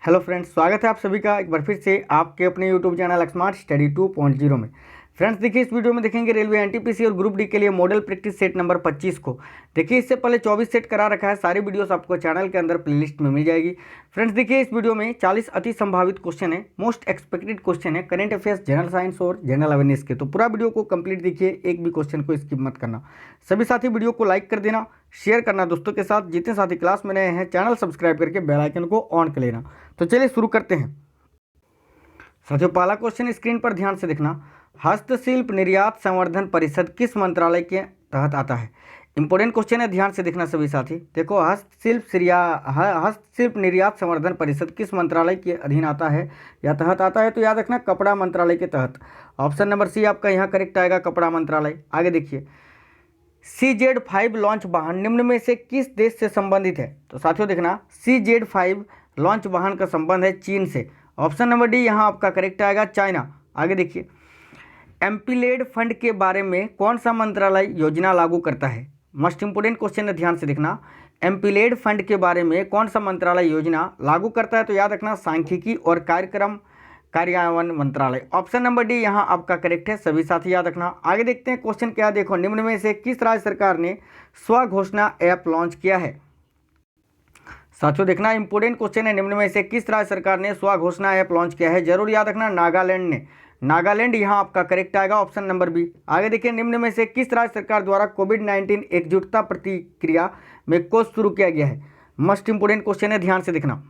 Hello friends, स्वागत है आप सभी का एक बार फिर से आपके अपने यूट्यूब चैनल स्मार्ट स्टडी 2.0 में। फ्रेंड्स देखिए, इस वीडियो में देखेंगे रेलवे एनटीपीसी और ग्रुप डी के लिए मॉडल प्रैक्टिस सेट नंबर 25 को। देखिए, इससे पहले 24 सेट करा रखा है। सारी वीडियोस आपको चैनल के अंदर प्लेलिस्ट में मिल जाएगी। फ्रेंड्स देखिए, इस वीडियो में 40 अति संभावित क्वेश्चन है, मोस्ट एक्सपेक्टेड क्वेश्चन है, करंट अफेयर्स, जनरल साइंस और जनरल अवेयरनेस के। तो पूरा वीडियो को कंप्लीट देखिए, एक भी क्वेश्चन को स्किप मत करना। सभी साथी वीडियो को लाइक कर देना, शेयर करना दोस्तों के साथ। जितने साथी क्लास में नए हैं, चैनल सब्सक्राइब करके बेल आइकन को ऑन कर लेना। तो चलिए शुरू करते हैं। साथियों, पहला क्वेश्चन स्क्रीन पर ध्यान से देखना। हस्तशिल्प निर्यात संवर्धन परिषद किस मंत्रालय के तहत आता है? इंपॉर्टेंट क्वेश्चन है, ध्यान से देखना सभी साथी। देखो, हस्तशिल्प निर्यात संवर्धन परिषद किस मंत्रालय के अधीन आता है या तहत आता है? तो याद रखना, कपड़ा मंत्रालय के तहत। ऑप्शन नंबर सी आपका यहाँ करेक्ट आएगा, कपड़ा मंत्रालय। आगे देखिए, CZ5 लॉन्च वाहन निम्न में से किस देश से संबंधित है? तो साथियों देखना, CZ5 लॉन्च वाहन का संबंध है चीन से। ऑप्शन नंबर डी यहाँ आपका करेक्ट आएगा, चाइना। आगे देखिए, एमपीलेड फंड के बारे में कौन सा मंत्रालय योजना लागू करता है? मोस्ट इंपोर्टेंट क्वेश्चन है, ध्यान से देखना। एमपीलेड फंड के बारे में कौन सा मंत्रालय योजना लागू करता है? तो याद रखना, सांख्यिकी और कार्यक्रम कार्यान्वयन मंत्रालय। ऑप्शन नंबर डी यहाँ आपका करेक्ट है, सभी साथी याद रखना। आगे देखते हैं क्वेश्चन क्या। देखो, निम्न में से किस राज्य सरकार ने स्वघोषणा ऐप लॉन्च किया है? साथियों देखना, इंपोर्टेंट क्वेश्चन है, निम्न में से किस राज्य सरकार ने स्वघोषणा ऐप लॉन्च किया है? जरूर याद रखना, नागालैंड ने। नागालैंड यहाँ आपका करेक्ट आएगा, ऑप्शन नंबर बी। आगे देखिए, निम्न में से किस राज्य सरकार द्वारा कोविड-19 एकजुटता प्रतिक्रिया में कोर्स शुरू किया गया है? मोस्ट इंपोर्टेंट क्वेश्चन है, ध्यान से देखना।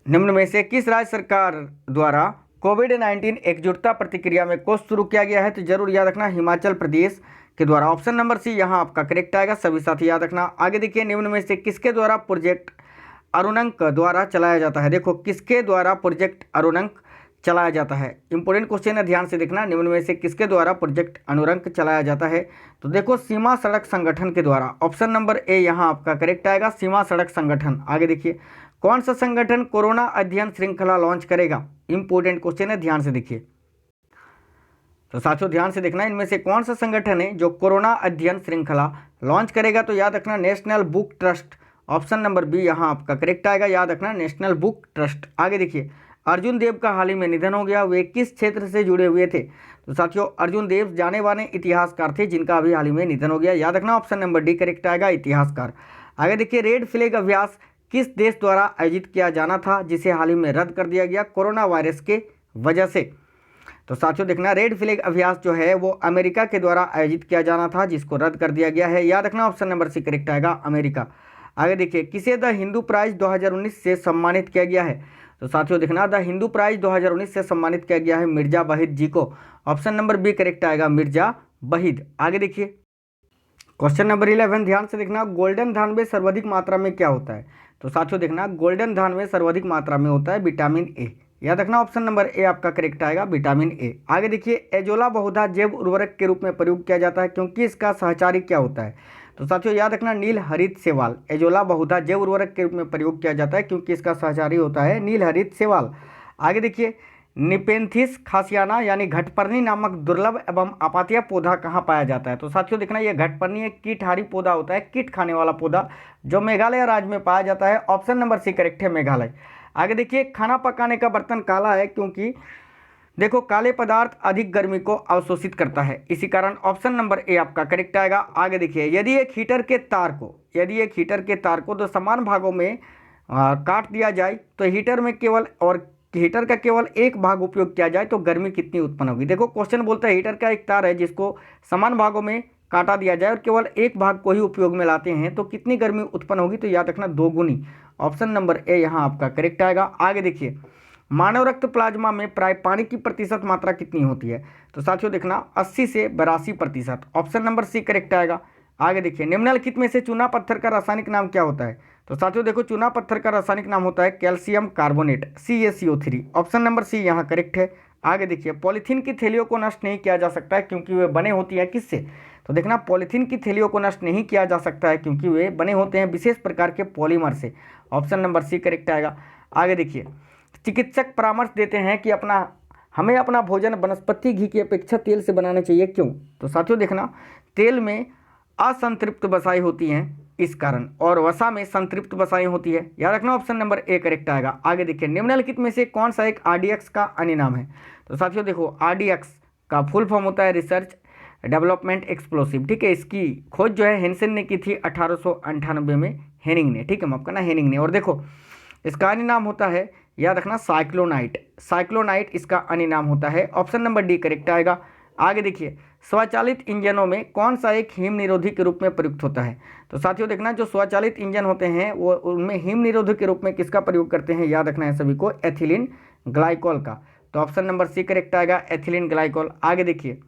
निम्न में से किस राज्य सरकार द्वारा कोविड-19 एकजुटता प्रतिक्रिया में कोर्स शुरू किया गया है? तो जरूर याद रखना, हिमाचल प्रदेश के द्वारा। ऑप्शन नंबर सी यहाँ आपका करेक्ट आएगा, सभी साथी याद रखना। आगे देखिए, निम्न में से किसके द्वारा प्रोजेक्ट अरुणक द्वारा चलाया जाता है? देखो, किसके द्वारा प्रोजेक्ट अरुणक चलाया जाता है? इंपोर्टेंट क्वेश्चन है, ध्यान से देखना। निम्न में से किसके द्वारा प्रोजेक्ट अरुणक चलाया जाता है? तो देखो, सीमा सड़क संगठन के द्वारा। ऑप्शन नंबर ए यहाँ आपका करेक्ट आएगा, सीमा सड़क संगठन। आगे देखिए, कौन सा संगठन कोरोना अध्ययन श्रृंखला लॉन्च करेगा? इंपोर्टेंट क्वेश्चन है, ध्यान से देखिए। तो साथियों ध्यान से देखना, इनमें से कौन सा संगठन है जो कोरोना अध्ययन श्रृंखला लॉन्च करेगा? तो याद रखना, National Book Trust. Option number B यहाँ आपका करेक्ट आएगा, याद रखना, नेशनल बुक ट्रस्ट। आगे देखिए, अर्जुन देव का हाल ही में निधन हो गया, वे किस क्षेत्र से जुड़े हुए थे? तो साथियों, अर्जुन देव जाने माने इतिहासकार थे जिनका अभी हाल ही में निधन हो गया। याद रखना, ऑप्शन नंबर डी करेक्ट आएगा, इतिहासकार। आगे देखिए, रेड फ्लैग अभ्यास किस देश द्वारा आयोजित किया जाना था जिसे हाल ही में रद्द कर दिया गया कोरोना वायरस के वजह से? तो साथियों देखना, रेड फ्लैग अभ्यास जो है वो अमेरिका के द्वारा आयोजित किया जाना था, जिसको रद्द कर दिया गया है। याद रखना, ऑप्शन नंबर सी करेक्ट आएगा, अमेरिका। आगे देखिए, किसे द हिंदू प्राइज 2019 से सम्मानित किया गया है? तो साथियों देखना, द हिंदू प्राइज 2019 से सम्मानित किया गया है मिर्जा वहीद जी को। ऑप्शन नंबर बी करेक्ट आएगा, मिर्जा वहीद। आगे देखिए, क्वेश्चन नंबर 11, ध्यान से देखना। गोल्डन धान में सर्वाधिक मात्रा में क्या होता है? तो साथियों देखना, गोल्डन धान में सर्वाधिक मात्रा में होता है विटामिन ए। याद रखना, ऑप्शन नंबर ए आपका करेक्ट आएगा, विटामिन ए। आगे देखिए, एजोला बहुधा जैव उर्वरक के रूप में प्रयोग किया जाता है क्योंकि इसका सहचारी क्या होता है? तो साथियों याद रखना, नील हरित शैवाल। एजोला बहुधा जैव उर्वरक के रूप में प्रयोग किया जाता है क्योंकि इसका सहचारी होता है नील हरित शैवाल। आगे देखिए, निपेंथिस खासियाना यानी घटपर्णी नामक दुर्लभ एवं आपातीय पौधा कहाँ पाया जाता है? तो साथियों देखना, यह घटपर्णी एक कीटहारी पौधा होता है, कीट खाने वाला पौधा, जो मेघालय राज्य में पाया जाता है। ऑप्शन नंबर सी करेक्ट है, मेघालय। आगे देखिए, खाना पकाने का बर्तन काला है क्योंकि देखो, काले पदार्थ अधिक गर्मी को अवशोषित करता है, इसी कारण ऑप्शन नंबर ए आपका करेक्ट आएगा। आगे देखिए, यदि एक हीटर के तार को दो समान भागों में काट दिया जाए तो हीटर का केवल एक भाग उपयोग किया जाए तो गर्मी कितनी उत्पन्न होगी? देखो, क्वेश्चन बोलता है हीटर का एक तार है जिसको समान भागों में काटा दिया जाए और केवल एक भाग को ही उपयोग में लाते हैं तो कितनी गर्मी उत्पन्न होगी? तो याद रखना, दोगुनी। ऑप्शन नंबर ए यहाँ आपका करेक्ट आएगा। आगे देखिए, मानव रक्त प्लाज्मा में प्राय पानी की प्रतिशत मात्रा कितनी होती है? तो साथियों देखना, 80 से 82%। ऑप्शन नंबर सी करेक्ट आएगा। आगे देखिए, निम्नलिखित में से चूना पत्थर का रासायनिक नाम क्या होता है? तो साथियों देखो, चूना पत्थर का रासायनिक नाम होता है calcium carbonate, CaCO3। Option number C यहाँ करेक्ट है। आगे देखिए, पॉलीथीन की थैलियों को नष्ट नहीं किया जा सकता है क्योंकि वे बने होती है किससे? तो देखना, पॉलीथीन की थैलियों को नष्ट नहीं किया जा सकता है क्योंकि वे बने होते हैं विशेष प्रकार के पॉलीमर से। ऑप्शन नंबर सी करेक्ट आएगा। आगे देखिए, चिकित्सक परामर्श देते हैं कि हमें अपना भोजन वनस्पति घी की अपेक्षा तेल से बनाना चाहिए, क्यों? तो साथियों देखना, तेल में असंतृप्त वसाएं होती हैं इस कारण, और वसा में संतृप्त वसाएं होती है। याद रखना ऑप्शन नंबर ए करेक्ट आएगा। आगे देखिए, निम्नलिखित में से कौन सा एक आरडीएक्स का अन्य नाम है? तो साथियों देखो, आरडीएक्स का फुल फॉर्म होता है रिसर्च डेवलपमेंट एक्सप्लोसिव, ठीक है। इसकी खोज जो है हेंसेन ने की थी 1898 में, हेनिंग ने, ठीक है, माफ करना हेनिंग ने। और देखो इसका अन्य नाम होता है, याद रखना, साइक्लोनाइट। साइक्लोनाइट इसका अन्य नाम होता है। ऑप्शन नंबर डी करेक्ट आएगा। आगे देखिए, स्वचालित इंजनों में कौन सा एक हिम निरोधी के रूप में प्रयुक्त होता है? तो साथियों देखना, जो स्वचालित इंजन होते हैं वो उनमें हिम निरोधी के रूप में किसका प्रयोग करते हैं? याद रखना है सभी को, एथिलीन ग्लाइकोल का। तो ऑप्शन नंबर सी करेक्ट आएगा, एथिलीन ग्लाइकोल। आगे देखिए,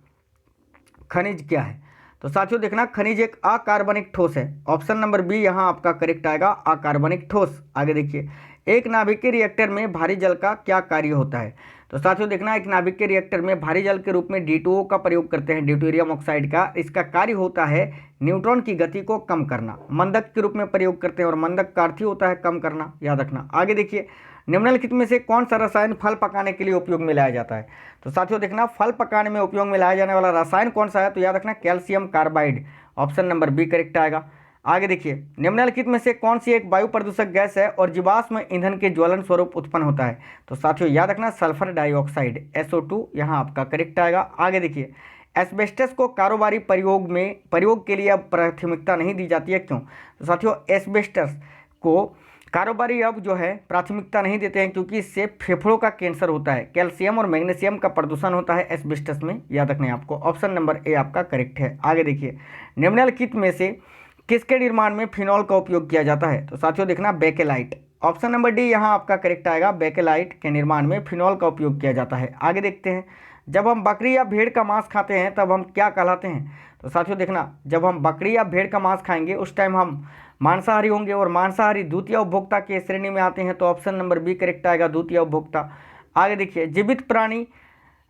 खनिज क्या है? तो साथियों देखना, खनिज एक अकार्बनिक ठोस है। ऑप्शन नंबर बी यहाँ आपका करेक्ट आएगा, अकार्बनिक ठोस। आगे देखिए, एक नाभिकीय रिएक्टर में भारी जल का क्या कार्य होता है? तो साथियों देखना, एक नाभिकीय रिएक्टर में भारी जल के रूप में D2O का प्रयोग करते हैं, ड्यूटेरियम ऑक्साइड का। इसका कार्य होता है न्यूट्रॉन की गति को कम करना। मंदक के रूप में प्रयोग करते हैं, और मंदक का अर्थ ही होता है कम करना, याद रखना। आगे देखिए, निम्नलिखित में से कौन सा रसायन फल पकाने के लिए उपयोग में लाया जाता है? तो साथियों देखना, फल पकाने में उपयोग में लाया जाने वाला रसायन कौन सा है? तो याद रखना, calcium carbide. Option number B correct आएगा। आगे देखिए, निम्नलिखित में से कौन सी एक वायु प्रदूषक गैस है और जीवाश्म ईंधन के ज्वलन स्वरूप उत्पन्न होता है? तो साथियों याद रखना, सल्फर डाइऑक्साइड, SO2 यहाँ आपका करेक्ट आएगा। आगे देखिए, एस्बेस्टस को कारोबारी प्रयोग के लिए अब प्राथमिकता नहीं दी जाती है, क्यों? तो साथियों, एस्बेस्टस को कारोबारी अब जो है प्राथमिकता नहीं देते हैं, क्योंकि इससे फेफड़ों का कैंसर होता है। कैल्शियम और मैग्नीशियम का प्रदूषण होता है एस्बेस्टस में, याद रखना है आपको। ऑप्शन नंबर ए आपका करेक्ट है। आगे देखिए, निम्नलिखित में से किसके निर्माण में फिनॉल का उपयोग किया जाता है? तो साथियों देखना, बेकेलाइट। ऑप्शन नंबर डी यहाँ आपका करेक्ट आएगा, बेकेलाइट के निर्माण में फिनॉल का उपयोग किया जाता है। आगे देखते हैं, जब हम बकरी या भेड़ का मांस खाते हैं तब हम क्या कहलाते हैं? तो साथियों देखना, जब हम बकरी या भेड़ का मांस खाएंगे उस टाइम हम मांसाहारी होंगे, और मांसाहारी द्वितीय उपभोक्ता के श्रेणी में आते हैं। तो ऑप्शन नंबर बी करेक्ट आएगा, द्वितीय उपभोक्ता। आगे देखिए, जीवित प्राणी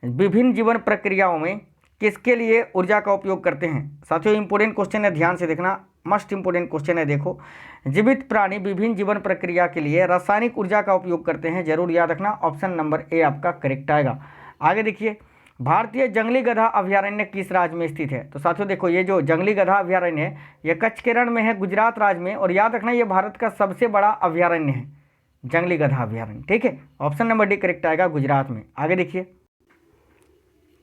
विभिन्न जीवन प्रक्रियाओं में किसके लिए ऊर्जा का उपयोग करते हैं? साथियों इंपोर्टेंट क्वेश्चन है, ध्यान से देखना, मस्ट इंपोर्टेंट क्वेश्चन है। देखो, जीवित प्राणी विभिन्न जीवन प्रक्रिया के लिए रासायनिक ऊर्जा का उपयोग करते हैं, जरूर याद रखना। ऑप्शन नंबर ए आपका करेक्ट आएगा। आगे देखिए, भारतीय जंगली गधा अभयारण्य किस राज्य में स्थित है? तो साथियों देखो, ये जो जंगली गधा अभयारण्य है ये कच्छ के रण में है, गुजरात राज्य में, और याद रखना ये भारत का सबसे बड़ा अभयारण्य है, जंगली गधा अभयारण्य, ठीक है। ऑप्शन नंबर डी करेक्ट आएगा, गुजरात में। आगे देखिए,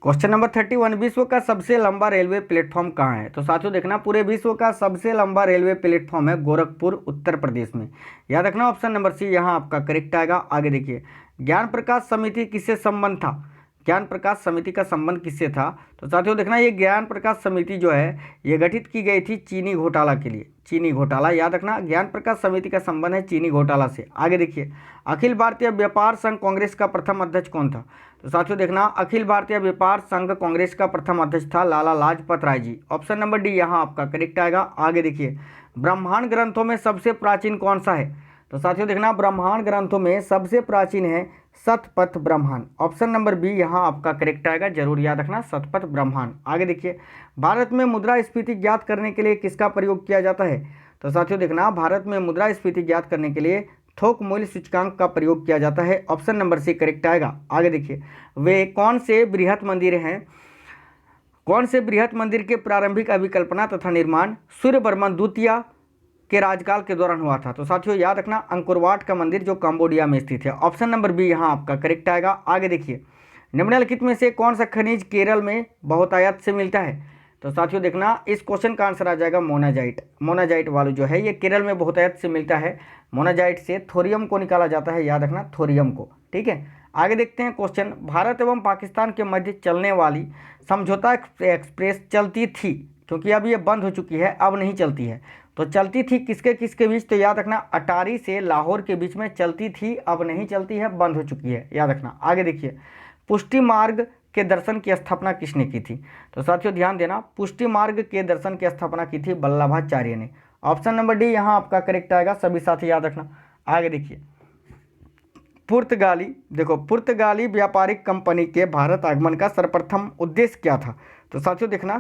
क्वेश्चन नंबर 31, विश्व का सबसे लंबा रेलवे प्लेटफॉर्म कहाँ है? तो साथियों देखना, पूरे विश्व का सबसे लंबा रेलवे प्लेटफॉर्म है गोरखपुर, उत्तर प्रदेश में, याद रखना। ऑप्शन नंबर सी यहाँ आपका करेक्ट आएगा। आगे देखिए, ज्ञान प्रकाश समिति किससे संबंध था? ज्ञान प्रकाश समिति का संबंध किससे था? तो साथियों देखना, ये ज्ञान प्रकाश समिति जो है ये गठित की गई थी चीनी घोटाला के लिए, चीनी घोटाला, याद रखना। ज्ञान प्रकाश समिति का संबंध है चीनी घोटाला से। आगे देखिए, अखिल भारतीय व्यापार संघ कांग्रेस का प्रथम अध्यक्ष कौन था? तो साथियों देखना, अखिल भारतीय व्यापार संघ कांग्रेस का प्रथम अध्यक्ष था Lala Lajpat Rai ji. Option number D यहाँ आपका करेक्ट आएगा। आगे देखिए, ब्रह्मांड ग्रंथों में सबसे प्राचीन कौन सा है? तो साथियों देखना, ब्रह्मांड ग्रंथों में सबसे प्राचीन है शतपथ ब्रह्मांड। ऑप्शन नंबर बी यहाँ आपका करेक्ट आएगा, जरूर याद रखना, शतपथ ब्रह्मांड। आगे देखिए, भारत में मुद्रास्फीति ज्ञात करने के लिए किसका प्रयोग किया जाता है? तो साथियों देखना, भारत में मुद्रास्फीति ज्ञात करने के लिए थोक मूल्य सूचकांक का प्रयोग किया जाता है। ऑप्शन नंबर सी करेक्ट आएगा। आगे देखिए, वे कौन से बृहत मंदिर हैं? कौन से बृहत मंदिर के प्रारंभिक अभिकल्पना तथा निर्माण सूर्यवर्मन द्वितीय के राजकाल के दौरान हुआ था? तो साथियों याद रखना, अंकुरवाट का मंदिर जो कंबोडिया में स्थित है। ऑप्शन नंबर बी यहाँ आपका करेक्ट आएगा। आगे देखिए, निम्नलिखित में से कौन सा खनिज केरल में बहुतायत से मिलता है? तो साथियों देखना, इस क्वेश्चन का आंसर आ जाएगा मोनाजाइट। मोनाजाइट वालू जो है ये केरल में बहुतायत से मिलता है। मोनाजाइट से थोरियम को निकाला जाता है, याद रखना, थोरियम को, ठीक है। आगे देखते हैं क्वेश्चन, भारत एवं पाकिस्तान के मध्य चलने वाली समझौता एक्सप्रेस चलती थी, क्योंकि अब ये बंद हो चुकी है, अब नहीं चलती है, तो चलती थी किसके किसके बीच? तो याद रखना, अटारी से लाहौर के बीच में चलती थी, अब नहीं चलती है, बंद हो चुकी है, याद रखना। आगे देखिए, पुष्टि मार्ग के दर्शन की स्थापना किसने की थी? तो साथियों ध्यान देना, पुष्टि मार्ग के दर्शन की स्थापना की थी वल्लभाचार्य ने। ऑप्शन नंबर डी यहाँ आपका करेक्ट आएगा, सभी साथी याद रखना। आगे देखिए, पुर्तगाली, देखो, पुर्तगाली व्यापारिक कंपनी के भारत आगमन का सर्वप्रथम उद्देश्य क्या था? तो साथियों देखना,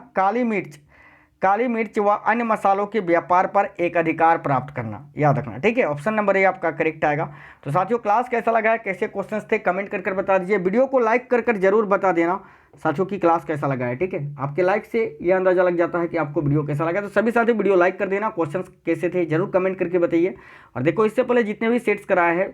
काली मिर्च व अन्य मसालों के व्यापार पर एक अधिकार प्राप्त करना, याद रखना। ठीक है, ऑप्शन नंबर ए आपका करेक्ट आएगा। तो साथियों क्लास कैसा लगा है, कैसे क्वेश्चंस थे, कमेंट कर कर बता दीजिए। वीडियो को लाइक कर कर जरूर बता देना साथियों की क्लास कैसा लगा है। ठीक है, आपके लाइक से ये अंदाजा लग जाता है कि आपको वीडियो कैसा लगा। तो सभी साथी वीडियो लाइक कर देना, क्वेश्चंस कैसे थे जरूर कमेंट करके बताइए। और देखो इससे पहले जितने भी सेट्स कराए हैं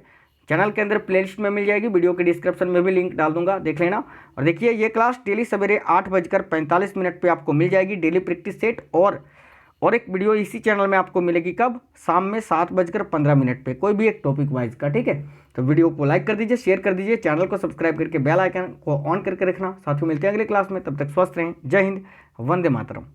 चैनल के अंदर प्लेलिस्ट में मिल जाएगी, वीडियो के डिस्क्रिप्शन में भी लिंक डाल दूंगा, देख लेना। और देखिए ये क्लास डेली सवेरे 8:45 पे आपको मिल जाएगी, डेली प्रैक्टिस सेट। और एक वीडियो इसी चैनल में आपको मिलेगी कब, शाम में 7:15 पे, कोई भी एक टॉपिक वाइज का। ठीक है, तो वीडियो को लाइक कर दीजिए, शेयर कर दीजिए, चैनल को सब्सक्राइब करके बेल आइकन को ऑन करके रखना। साथियों मिलते हैं अगले क्लास में, तब तक स्वस्थ रहें। जय हिंद, वंदे मातरम।